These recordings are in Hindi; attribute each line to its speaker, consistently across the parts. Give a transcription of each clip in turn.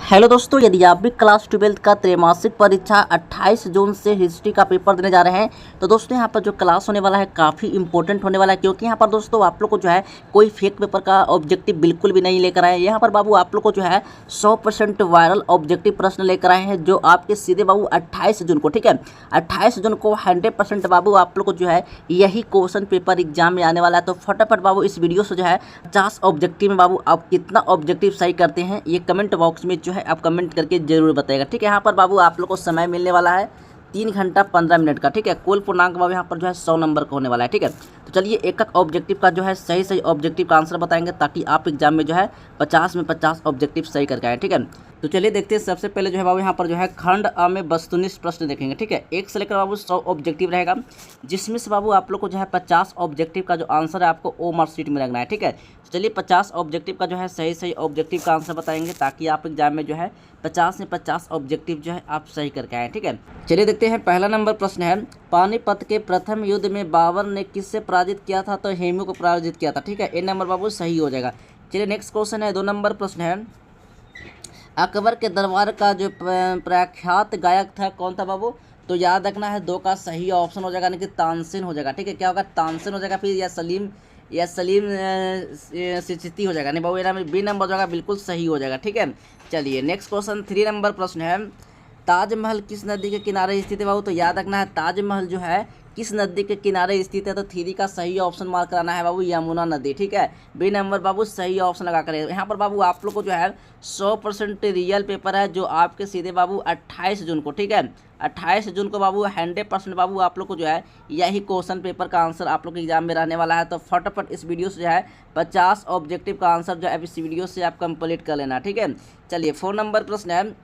Speaker 1: हेलो दोस्तों, यदि आप भी क्लास 12 का त्रैमासिक परीक्षा 28 जून से हिस्ट्री का पेपर देने जा रहे हैं तो दोस्तों यहाँ पर जो क्लास होने वाला है काफ़ी इंपॉर्टेंट होने वाला है, क्योंकि यहाँ पर दोस्तों आप लोग को जो है कोई फेक पेपर का ऑब्जेक्टिव बिल्कुल भी नहीं लेकर आए। यहाँ पर बाबू आप लोग को जो है 100% वायरल ऑब्जेक्टिव प्रश्न लेकर आए हैं, जो आपके सीधे बाबू 28 जून को, ठीक है, 28 जून को 100% बाबू आप लोग को जो है यही क्वेश्चन पेपर एग्जाम में आने वाला है। तो फटाफट बाबू इस वीडियो से जो है 50 ऑब्जेक्टिव में बाबू आप कितना ऑब्जेक्टिव सही करते हैं ये कमेंट बॉक्स में जो है आप कमेंट करके जरूर बताइएगा, ठीक है। यहाँ पर बाबू आप लोग को समय मिलने वाला है 3 घंटा 15 मिनट का, ठीक है। कुल पूर्णांक बाबू यहाँ पर जो है 100 नंबर का होने वाला है, ठीक है। तो चलिए एक एक ऑब्जेक्टिव का जो है सही ऑब्जेक्टिव का आंसर बताएंगे, ताकि आप एग्जाम में जो है 50 में 50 ऑब्जेक्टिव सही करके आए, ठीक है। तो चलिए देखते हैं। सबसे पहले जो है बाबू यहाँ पर जो है खंड अ में वस्तुनिष्ठ प्रश्न देखेंगे, ठीक है। 1 से लेकर बाबू 100 ऑब्जेक्टिव रहेगा, जिसमें से बाबू आप लोग को जो है 50 ऑब्जेक्टिव का जो आंसर है आपको ओ मार्क शीट में रखना है, ठीक है। तो चलिए 50 ऑब्जेक्टिव का जो है सही ऑब्जेक्टिव का आंसर बताएंगे, ताकि आप एग्जाम में जो है 50 में 50 ऑब्जेक्टिव जो है आप सही करके आए, ठीक है। चलिए देखते हैं। पहला नंबर प्रश्न है, पानीपत के प्रथम युद्ध में बाबर ने किससे पराजित किया था? तो हेमू को पराजित किया था, ठीक है। ए नंबर बाबू सही हो जाएगा। चलिए नेक्स्ट क्वेश्चन है, 2 नंबर प्रश्न है, अकबर के दरबार का जो प्रख्यात गायक था कौन था बाबू? तो याद रखना है 2 का सही ऑप्शन हो जाएगा, यानी कि तानसेन हो जाएगा, ठीक है। क्या होगा? तानसेन हो जाएगा, फिर या सलीम सिचिती हो जाएगा, नहीं बाबू, ये बी नंबर हो जाएगा, बिल्कुल सही हो जाएगा, ठीक है। चलिए नेक्स्ट क्वेश्चन 3 नंबर प्रश्न है, ताजमहल किस नदी के किनारे स्थित है बाबू? तो याद रखना है ताजमहल जो है किस नदी के किनारे स्थित है? तो 3 का सही ऑप्शन मार्क कराना है बाबू, यमुना नदी, ठीक है। बी नंबर बाबू सही ऑप्शन लगा कर। यहाँ पर बाबू आप लोग को जो है 100% रियल पेपर है, जो आपके सीधे बाबू 28 जून को, ठीक है, 28 जून को बाबू 100% बाबू आप लोग को जो है यही क्वेश्चन पेपर का आंसर आप लोग के एग्जाम में रहने वाला है। तो फटाफट इस वीडियो से जो है 50 ऑब्जेक्टिव का आंसर जो है इस वीडियो से आप कंप्लीट कर लेना, ठीक है। चलिए 4 नंबर प्रश्न है,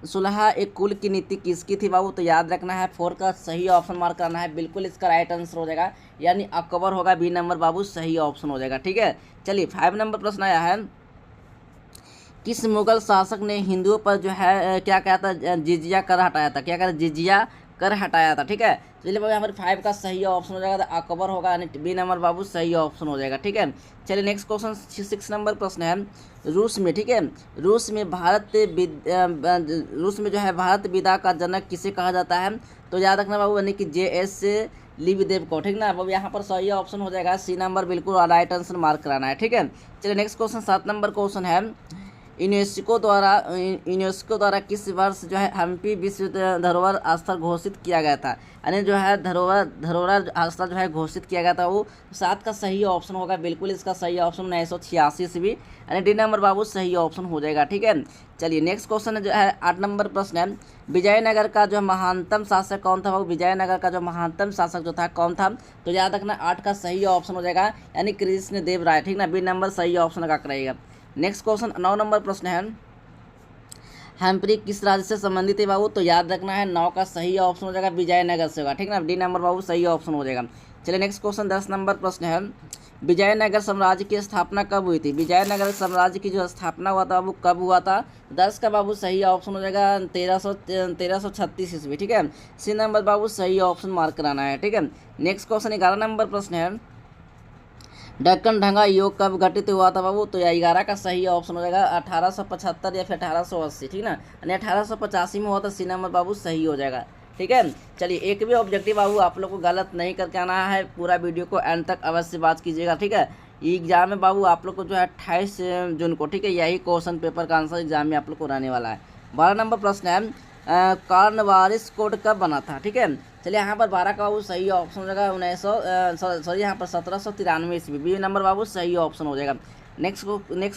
Speaker 1: सुलह एक कुल की नीति किसकी थी बाबू? तो याद रखना है 4 का सही ऑप्शन मार्क करना है, बिल्कुल इसका राइट आंसर हो जाएगा, यानी अकबर होगा, बी नंबर बाबू सही ऑप्शन हो जाएगा, ठीक है। चलिए 5 नंबर प्रश्न आया है, किस मुगल शासक ने हिंदुओं पर जो है क्या कहा था? जिजिया कर हटाया था। क्या कहा? जिजिया कर हटाया था, ठीक है। चलिए बाबू यहाँ पर 5 का सही ऑप्शन हो जाएगा, तो अकबर होगा, यानी बी नंबर बाबू सही ऑप्शन हो जाएगा, ठीक है। चलिए नेक्स्ट क्वेश्चन 6 नंबर प्रश्न है, रूस में, ठीक है, रूस में जो है भारत विदा का जनक किसे कहा जाता है? तो याद रखना बाबू, यानी कि JS लिबदेव को, ठीक ना बाबू। यहाँ पर सही ऑप्शन हो जाएगा सी नंबर, बिल्कुल राइट आंसर मार्क कराना है, ठीक है। चलिए नेक्स्ट क्वेश्चन 7 नंबर क्वेश्चन है, यूनेस्को द्वारा किस वर्ष जो है हम्पी विश्व धरोहर स्थल घोषित किया गया था? यानी जो है धरोहर स्थल जो है घोषित किया गया था, वो 7 का सही ऑप्शन होगा, बिल्कुल इसका सही ऑप्शन 1986 ईस्वी, यानी डी नंबर बाबू सही ऑप्शन हो जाएगा, ठीक है। चलिए नेक्स्ट क्वेश्चन जो है 8 नंबर प्रश्न है, विजयनगर का जो महानतम शासक कौन था बाबू? विजयनगर का जो महानतम शासक जो था कौन था? तो याद रखना 8 का सही ऑप्शन हो जाएगा, यानी कृष्ण देव राय, ठीक ना, बी नंबर सही ऑप्शन लगा कर रहेगा। नेक्स्ट क्वेश्चन 9 नंबर प्रश्न है, हम्पी किस राज्य से संबंधित है बाबू? तो याद रखना है 9 का सही ऑप्शन हो जाएगा, विजयनगर से होगा, ठीक ना, डी नंबर बाबू सही ऑप्शन हो जाएगा। चलिए नेक्स्ट क्वेश्चन 10 नंबर प्रश्न है, विजयनगर साम्राज्य की स्थापना कब हुई थी? विजयनगर साम्राज्य की जो स्थापना हुआ था बाबू कब हुआ था? 10 का बाबू सही ऑप्शन हो जाएगा 1336 ईस्वी, ठीक है। सी नंबर बाबू सही ऑप्शन मार्क कराना है, ठीक है। नेक्स्ट क्वेश्चन 11 नंबर प्रश्न है, दक्कन ढंगा योग कब घटित हुआ था बाबू? तो 11 का सही ऑप्शन हो जाएगा 1875 या फिर 1880, ठीक ना, यानी 1885 में हुआ था, सी नंबर बाबू सही हो जाएगा, ठीक है। चलिए एक भी ऑब्जेक्टिव बाबू आप लोग को गलत नहीं करके आना है, पूरा वीडियो को एंड तक अवश्य बात कीजिएगा, ठीक है। एग्जाम में बाबू आप लोग को जो है 28 जून को, ठीक है, यही क्वेश्चन पेपर का आंसर एग्जाम में आप लोग को रहने वाला है। 12 नंबर प्रश्न है, कॉर्नवालिस कोड कब बना था? ठीक है, चलिए यहाँ पर 12 का बाबू सही ऑप्शन हो जाएगा यहाँ पर 1793 ईस्वी, बी नंबर बाबू सही ऑप्शन हो जाएगा। नेक्स्ट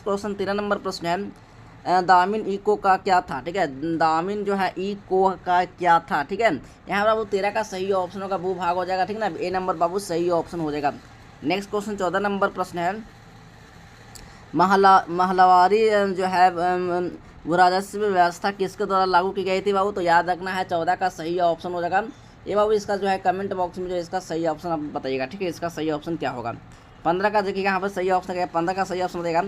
Speaker 1: क्वेश्चन 13 नंबर प्रश्न है, दामिन इको का क्या था? ठीक है, दामिन जो है इको का क्या था? ठीक है, यहाँ पर बाबू 13 का सही ऑप्शन होगा, भू भाग हो जाएगा, ठीक ना, ए नंबर बाबू सही ऑप्शन हो जाएगा। नेक्स्ट क्वेश्चन 14 नंबर प्रश्न है, महलवारी जो है वो राजस्व व्यवस्था किसके द्वारा लागू की गई थी बाबू? तो याद रखना है 14 का सही ऑप्शन हो जाएगा। ये बाबू इसका जो है कमेंट बॉक्स में जो इसका सही ऑप्शन आप बताइएगा, ठीक है, इसका सही ऑप्शन क्या होगा। 15 का देखिएगा यहाँ पर सही ऑप्शन क्या है, 15 का सही ऑप्शन देगा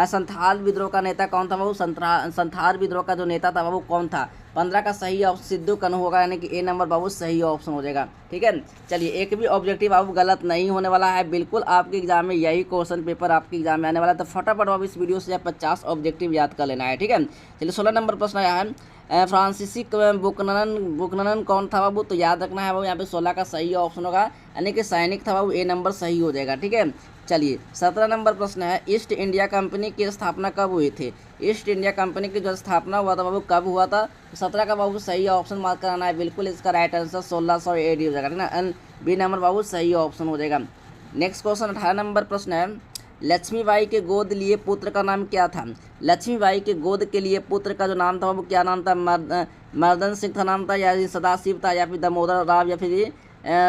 Speaker 1: संथाल विद्रोह का नेता कौन था बाबू? संथाल विद्रोह का जो नेता था बाबू कौन था? 15 का सही ऑप्शन सिद्धू कन्हू होगा, यानी कि ए नंबर बाबू सही ऑप्शन हो जाएगा। ठीक है, चलिए एक भी ऑब्जेक्टिव बाबू गलत नहीं होने वाला है, बिल्कुल आपके एग्जाम में यही क्वेश्चन पेपर आपके एग्जाम में आने वाला है। तो फटाफट बाबू इस वीडियो से 50 ऑब्जेक्टिव याद कर लेना है। ठीक है, चलिए 16 नंबर प्रश्न आया है, फ्रांसीसी बुकनन कौन था बाबू? तो याद रखना है बाबू, यहाँ पे 16 का सही ऑप्शन होगा, यानी कि सैनिक था बाबू, ए नंबर सही हो जाएगा। ठीक है, चलिए 17 नंबर प्रश्न है, ईस्ट इंडिया कंपनी की स्थापना कब हुई थी? ईस्ट इंडिया कंपनी की जो स्थापना हुआ था बाबू कब हुआ था? 17 का बाबू सही ऑप्शन मार्क कराना है, बिल्कुल इसका राइट आंसर 1600 AD हो जाएगा। ठीक है ना, बी नंबर बाबू सही ऑप्शन हो जाएगा। नेक्स्ट क्वेश्चन 18 नंबर प्रश्न है, लक्ष्मीबाई के गोद लिए पुत्र का नाम क्या था? लक्ष्मीबाई के गोद के लिए पुत्र का जो नाम था बाबू क्या नाम था? मर्दन सिंह था नाम था, या सदाशिव था, या फिर दामोदर राव, या फिर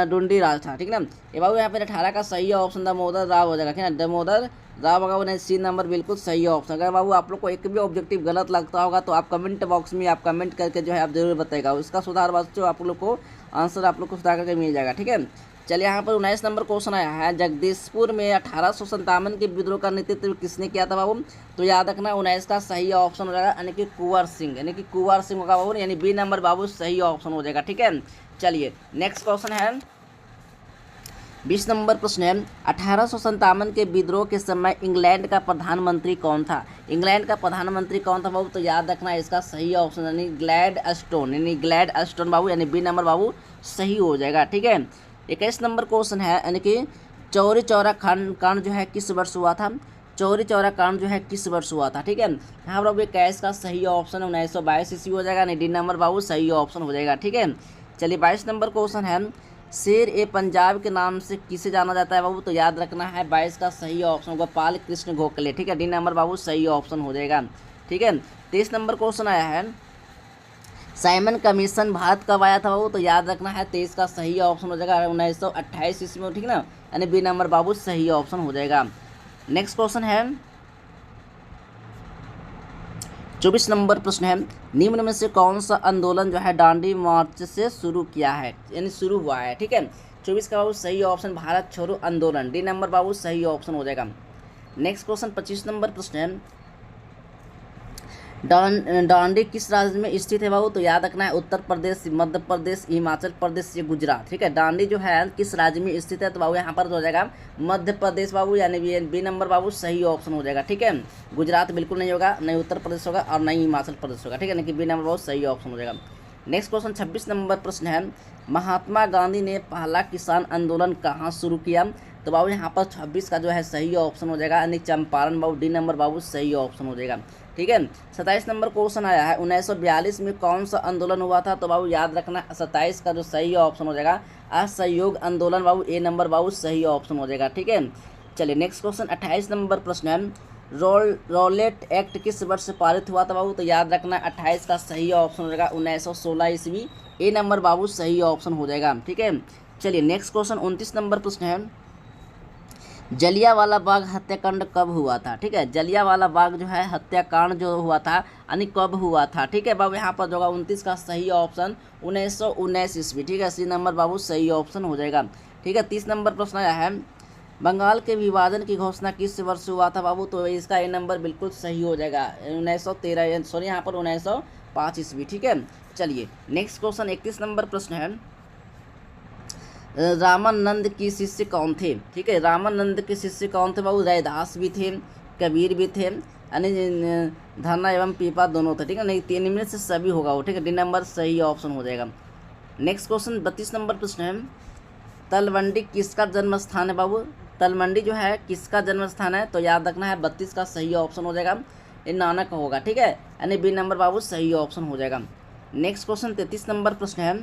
Speaker 1: डुंडी राज था। ठीक है ना, ये बाबू यहाँ पे 18 का सही ऑप्शन दामोदर राव हो जाएगा। ठीक है ना, दामोदर राव होगा, उन्हें सी नंबर बिल्कुल सही ऑप्शन। अगर बाबू आप लोग को एक भी ऑब्जेक्टिव गलत लगता होगा तो आप कमेंट बॉक्स में आप कमेंट करके जो है आप जरूर बताएगा, उसका सुधार बच्चों आप लोग को आंसर आप लोग को सुधार करके मिल जाएगा। ठीक है, चलिए यहाँ पर 19 नंबर क्वेश्चन आया है, जगदीशपुर में 1857 के विद्रोह का नेतृत्व किसने किया था बाबू? तो याद रखना 19 का सही ऑप्शन हो जाएगा, यानी कि कुंवर सिंह, यानी कि कुंवर सिंह होगा बाबू, यानी बी नंबर बाबू सही ऑप्शन हो जाएगा। ठीक है, चलिए नेक्स्ट क्वेश्चन है 20 नंबर प्रश्न है, 1857 के विद्रोह के समय इंग्लैंड का प्रधानमंत्री कौन था? इंग्लैंड का प्रधानमंत्री कौन था बाबू? तो याद रखना इसका सही ऑप्शन यानी ग्लैडस्टोन, यानी ग्लैडस्टोन बाबू, यानी बी नंबर बाबू सही हो जाएगा। ठीक है, 21 नंबर क्वेश्चन है, यानी कि चौरी चौरा कांड जो है किस वर्ष हुआ था? चौरी चौरा कांड जो है किस वर्ष हुआ था? ठीक है, यहाँ पर बाबू 21 का सही ऑप्शन 1922 ईस्वी हो जाएगा, यानी डी नंबर बाबू सही ऑप्शन हो जाएगा। ठीक है, चलिए 22 नंबर क्वेश्चन है, शेर ए पंजाब के नाम से किसे जाना जाता है बाबू? तो याद रखना है 22 का सही ऑप्शन गोपाल कृष्ण गोखले। ठीक है, डी नंबर बाबू सही ऑप्शन हो जाएगा। ठीक है, 23 नंबर क्वेश्चन आया है, साइमन कमीशन भारत कब आया था बाबू? तो याद रखना है 23 का सही ऑप्शन हो जाएगा 1928 ईस्वी में। ठीक है ना, यानी बी नंबर बाबू सही ऑप्शन हो जाएगा। नेक्स्ट क्वेश्चन है 24 नंबर प्रश्न है, निम्न में से कौन सा आंदोलन जो है दांडी मार्च से शुरू किया है, यानी शुरू हुआ है? ठीक है, 24 का बाबू सही ऑप्शन भारत छोड़ो आंदोलन, डी नंबर बाबू सही ऑप्शन हो जाएगा। नेक्स्ट क्वेश्चन 25 नंबर प्रश्न है, दांडी किस राज्य में स्थित है बाबू? तो याद रखना है उत्तर प्रदेश, मध्य प्रदेश, हिमाचल प्रदेश या गुजरात। ठीक है, दांडी जो है किस राज्य में स्थित है? तो बाबू यहाँ पर हो जाएगा मध्य प्रदेश बाबू, यानी बी नंबर बाबू सही ऑप्शन हो जाएगा। ठीक है, गुजरात बिल्कुल नहीं होगा, नहीं उत्तर प्रदेश होगा और नहीं हिमाचल प्रदेश होगा। ठीक है, यानी कि बी नंबर बाबू सही ऑप्शन हो जाएगा। नेक्स्ट क्वेश्चन 26 नंबर प्रश्न है, महात्मा गांधी ने पहला किसान आंदोलन कहाँ शुरू किया? तो बाबू यहाँ पर 26 का जो है सही ऑप्शन हो जाएगा, यानी चंपारण बाबू, डी नंबर बाबू सही ऑप्शन हो जाएगा। ठीक है, 27 नंबर क्वेश्चन आया है, 1942 में कौन सा आंदोलन हुआ था? तो बाबू याद रखना 27 का जो सही ऑप्शन हो जाएगा असहयोग आंदोलन बाबू, ए नंबर बाबू सही ऑप्शन हो जाएगा। ठीक है, चलिए नेक्स्ट क्वेश्चन 28 नंबर प्रश्न है, रॉलेट एक्ट किस वर्ष से पारित हुआ था बाबू? तो याद रखना 28 का सही ऑप्शन हो जाएगा 1916 ईस्वी, ए नंबर बाबू सही ऑप्शन हो जाएगा। ठीक है, चलिए नेक्स्ट क्वेश्चन 29 नंबर प्रश्न है, जलियांवाला बाग हत्याकांड कब हुआ था? ठीक है, जलियांवाला बाग जो है हत्याकांड जो हुआ था यानी कब हुआ था? ठीक है बाबू, यहाँ पर जो होगा 29 का सही ऑप्शन 1919 ईस्वी। ठीक है, सी नंबर बाबू सही ऑप्शन हो जाएगा। ठीक है, 30 नंबर प्रश्न आया है, बंगाल के विभाजन की घोषणा किस वर्ष हुआ था बाबू? तो इसका ए नंबर बिल्कुल सही हो जाएगा 1913, सॉरी यहाँ पर 1905 ईस्वी। ठीक है, चलिए नेक्स्ट क्वेश्चन 31 नंबर प्रश्न है, रामानंद की शिष्य कौन थे? ठीक है, रामानंद के शिष्य कौन थे बाबू? रैदास भी थे, कबीर भी थे, यानी धरना एवं पीपा दोनों थे। ठीक है, नहीं तीन में से सभी होगा वो। ठीक है, डी नंबर सही ऑप्शन हो जाएगा। नेक्स्ट क्वेश्चन 32 नंबर प्रश्न है, तलवंडी किसका जन्म स्थान है बाबू? तलवंडी जो है किसका जन्म स्थान है? तो याद रखना है 32 का सही ऑप्शन हो जाएगा, ये नानक होगा। ठीक है, यानी बी नंबर बाबू सही ऑप्शन हो जाएगा। नेक्स्ट क्वेश्चन 33 नंबर प्रश्न है,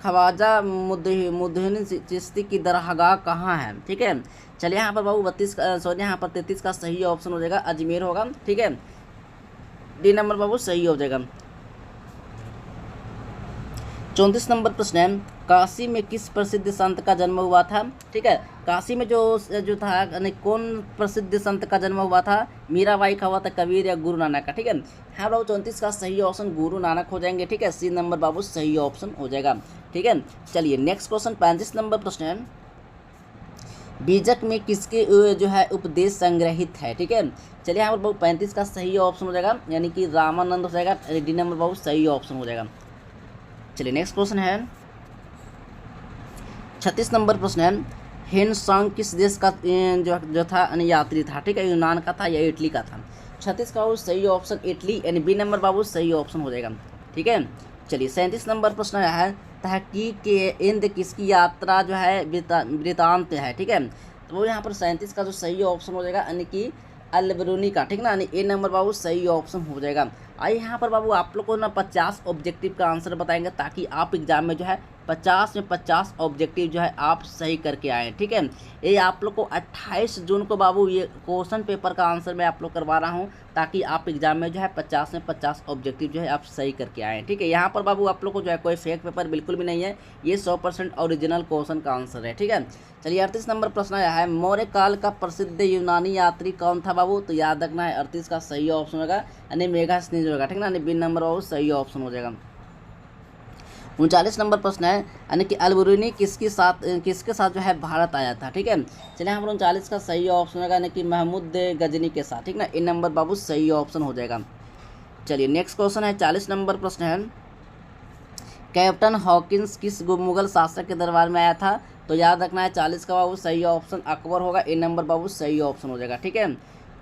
Speaker 1: ख्वाजा मुद्दीन चिश्ती की दरगाह कहाँ है? ठीक है, चलिए यहाँ पर बाबू 33 का सही ऑप्शन हो जाएगा अजमेर होगा। ठीक है, डी नंबर बाबू सही हो जाएगा। 34 नंबर प्रश्न है, काशी में किस प्रसिद्ध संत का जन्म हुआ था? ठीक है, काशी में जो था यानी कौन प्रसिद्ध संत का जन्म हुआ था? मीराबाई का हुआ था, कबीर या गुरु नानक का? ठीक है, हाँ बाबू 34 का सही ऑप्शन गुरु नानक हो जाएंगे। ठीक है, सी नंबर बाबू सही ऑप्शन हो जाएगा। ठीक है, चलिए नेक्स्ट क्वेश्चन 35 नंबर प्रश्न है, बीजक में किसके जो है उपदेश संग्रहित है। ठीक है, चलिए यहाँ पर बाबू 35 का सही ऑप्शन हो जाएगा, यानी कि रामानंद हो जाएगा। डी नंबर बाबू सही ऑप्शन हो जाएगा। चलिए नेक्स्ट क्वेश्चन है 36 नंबर प्रश्न है, हेन सांग किस देश का जो था यात्री था। ठीक है, यूनान का था या इटली का था। 36 का बाबू सही ऑप्शन इटली, यानी बी नंबर बाबू सही ऑप्शन हो जाएगा। ठीक है, चलिए 37 नंबर प्रश्न है, तहकीक के इंद किसकी यात्रा जो है वृतांत है। ठीक है, तो वो यहाँ पर 37 का जो सही ऑप्शन हो जाएगा, यानी कि अल-बरूनी का। ठीक ना, यानी ए नंबर बाबू सही ऑप्शन हो जाएगा। आइए यहाँ पर बाबू आप लोग को ना 50 ऑब्जेक्टिव का आंसर बताएंगे, ताकि आप एग्जाम में जो है 50 में 50 ऑब्जेक्टिव जो है आप सही करके आए। ठीक है, ये आप लोग को 28 जून को बाबू ये क्वेश्चन पेपर का आंसर मैं आप लोग करवा रहा हूँ, ताकि आप एग्जाम में जो है 50 में 50 ऑब्जेक्टिव जो है आप सही करके आएँ। ठीक है, यहाँ पर बाबू आप लोग को जो है कोई फेक पेपर बिल्कुल भी नहीं है, ये 100% ओरिजिनल क्वेश्चन का आंसर है। ठीक है, चलिए 38 नंबर प्रश्न आया है, मौर्य काल का प्रसिद्ध यूनानी यात्री कौन था बाबू। तो याद रखना है 38 का सही ऑप्शन होगा, यानी मेगास्थनीज होगा। ठीक ना, यानी बी नंबर बाबू सही ऑप्शन हो जाएगा। 39 नंबर प्रश्न है, यानी कि अल-बरूनी किसके साथ जो है भारत आया था। ठीक है, चलिए यहाँ पर 39 का सही ऑप्शन होगा, यानी कि महमूद गजनी के साथ। ठीक ना, इन नंबर बाबू सही ऑप्शन हो जाएगा। चलिए नेक्स्ट क्वेश्चन है 40 नंबर प्रश्न है, कैप्टन हॉकिंस किस मुगल शासक के दरबार में आया था। तो याद रखना है 40 का बाबू सही ऑप्शन अकबर होगा, इन नंबर बाबू सही ऑप्शन हो जाएगा। ठीक है,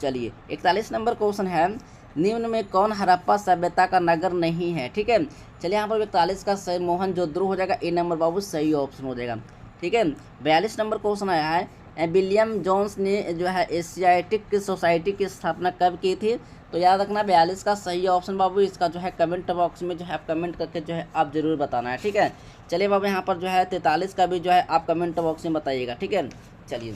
Speaker 1: चलिए 41 नंबर क्वेश्चन है, निम्न में कौन हड़प्पा सभ्यता का नगर नहीं है। ठीक है, चलिए यहाँ पर 41 का सही मोहनजोदड़ो हो जाएगा, ए नंबर बाबू सही ऑप्शन हो जाएगा। ठीक है, 42 नंबर क्वेश्चन आया है, विलियम जोन्स ने जो है एशियाटिक सोसाइटी की स्थापना कब की थी। तो याद रखना 42 का सही ऑप्शन बाबू, इसका जो है कमेंट बॉक्स में जो है आप कमेंट करके जो है आप ज़रूर बताना है। ठीक है, चलिए बाबू यहाँ पर जो है 43 का भी जो है आप कमेंट बॉक्स में बताइएगा। ठीक है, चलिए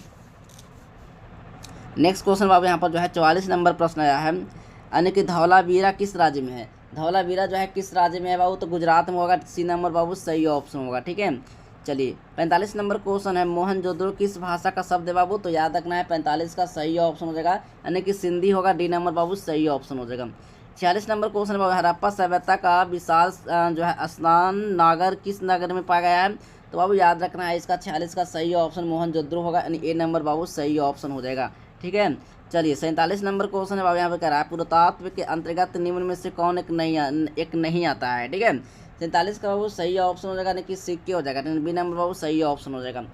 Speaker 1: नेक्स्ट क्वेश्चन बाबू यहाँ पर जो है 44 नंबर प्रश्न आया है, यानी कि धौलावीरा किस राज्य में है। धौलावीरा जो है किस राज्य में है बाबू। तो गुजरात में होगा, सी नंबर बाबू सही ऑप्शन होगा। ठीक है, चलिए 45 नंबर क्वेश्चन है, मोहनजोदड़ो किस भाषा का शब्द है बाबू। तो याद रखना है 45 का सही ऑप्शन हो जाएगा, यानी कि सिंधी होगा, डी नंबर बाबू सही ऑप्शन हो जाएगा। 46 नंबर क्वेश्चन बाबू, हड़प्पा सभ्यता का विशाल जो है स्नान नागर किस नगर में पाया गया है। तो बाबू याद रखना है इसका 46 का सही ऑप्शन मोहनजोदड़ो होगा, यानी ए नंबर बाबू सही ऑप्शन हो जाएगा। ठीक है, चलिए 47 नंबर क्वेश्चन है बाबू, यहाँ पर कह रहा है, पुरातत्व के अंतर्गत निम्न में से कौन एक नहीं आता है। ठीक है, 47 का बाबू सही ऑप्शन हो जाएगा, यानी कि सिक्के हो जाएगा, बी नंबर बाबू सही ऑप्शन हो जाएगा।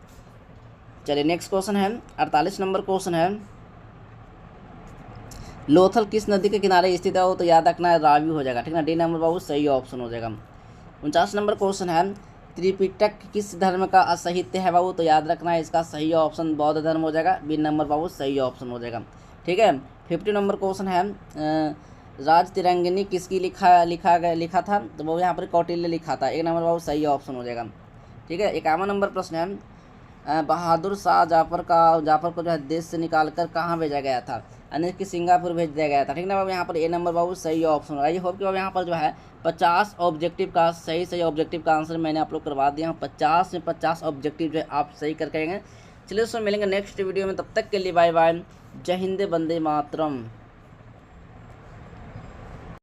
Speaker 1: चलिए नेक्स्ट क्वेश्चन है 48 नंबर क्वेश्चन है, लोथल किस नदी के किनारे स्थित है। तो याद रखना है रावी हो जाएगा। ठीक है, डी नंबर बाबू सही ऑप्शन हो जाएगा। 49 नंबर क्वेश्चन है, त्रिपिटक किस धर्म का साहित्य है बाबू। तो याद रखना है इसका सही ऑप्शन बौद्ध धर्म हो जाएगा, बी नंबर बाबू सही ऑप्शन हो जाएगा। ठीक है, 50 नंबर क्वेश्चन है, राज तिरंगिनी किसकी लिखा था। तो वो यहाँ पर कौटिल्य लिखा था, एक नंबर बाबू सही ऑप्शन हो जाएगा। ठीक है, 51 नंबर प्रश्न है, बहादुर शाह जाफर को जो है देश से निकाल कर कहाँ भेजा गया था। यानी कि सिंगापुर भेज दिया गया था। ठीक ना बाबू, यहाँ पर ए नंबर बाबू सही ऑप्शन होगा। ये होप कि बाबू यहाँ पर जो है 50 ऑब्जेक्टिव का सही ऑब्जेक्टिव का आंसर मैंने आप लोग करवा दिया हूँ। 50 में 50 ऑब्जेक्टिव जो है आप सही करके आएंगे। चलिए दोस्तों मिलेंगे नेक्स्ट वीडियो में, तब तक के लिए बाय बाय, जय हिंद, वंदे मातरम।